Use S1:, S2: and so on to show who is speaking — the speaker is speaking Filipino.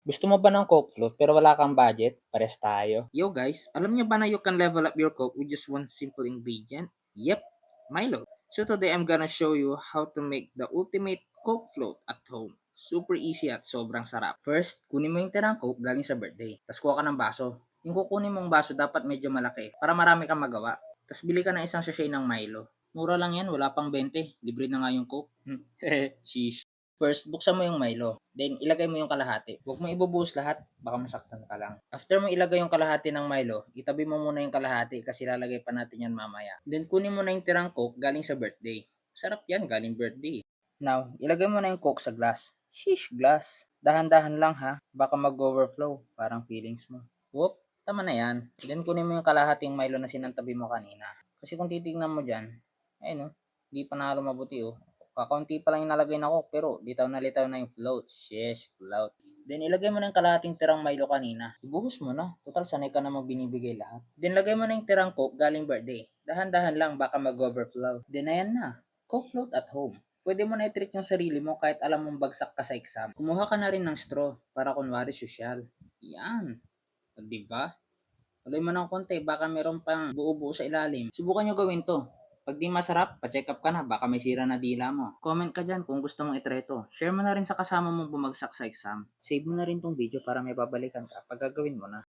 S1: Gusto mo ba ng Coke float pero wala kang budget? Pares tayo. Yo guys, alam niyo ba na you can level up your Coke with just one simple ingredient? Yep, Milo. So today I'm gonna show you how to make the ultimate Coke float at home. Super easy at sobrang sarap. First, kunin mo yung tirang Coke galing sa birthday. Tapos kuha ka ng baso. Yung kukunin mong baso dapat medyo malaki para marami kang magawa. Tapos bili ka ng isang sachet ng Milo. Mura lang yan, wala pang 20. Libre na nga yung Coke. Sheesh. First, buksan mo yung Milo. Then, ilagay mo yung kalahati. Huwag mo ibubuhos lahat, baka masaktan ka lang. After mo ilagay yung kalahati ng Milo, itabi mo muna yung kalahati kasi lalagay pa natin yan mamaya. Then, kunin mo na yung tirang Coke galing sa birthday. Sarap yan, galing birthday. Now, ilagay mo na yung Coke sa glass. Sheesh, glass. Dahan-dahan lang ha, baka mag-overflow, parang feelings mo. Whoop, tama na yan. Then, kunin mo yung kalahating Milo na sinantabi mo kanina. Kasi kung titignan mo dyan, ayun hindi pa nalo mabuti Kakaunti pa lang yung nalagay na Coke pero litaw na yung float. Sheesh, float. Then ilagay mo na yung kalahating tirang Milo kanina. Ibuhos mo na. Total sanay ka namang binibigay lahat. Then lagay mo na yung tirang Coke galing birthday. Dahan-dahan lang baka mag-overflow. Then ayan na. Coke float at home. Pwede mo na i-treat yung sarili mo kahit alam mong bagsak ka sa exam. Kumuha ka na rin ng straw para kunwari sosyal. Yan. O, diba? Tuloy mo ng konti, baka meron pang buo-buo sa ilalim. Subukan nyo gawin to. Pag di masarap, pa-check up ka na, baka may sira na dila mo. Comment ka dyan kung gusto mong itry to. Share mo na rin sa kasama mong bumagsak sa exam. Save mo na rin tong video para may babalikan ka pag gagawin mo na.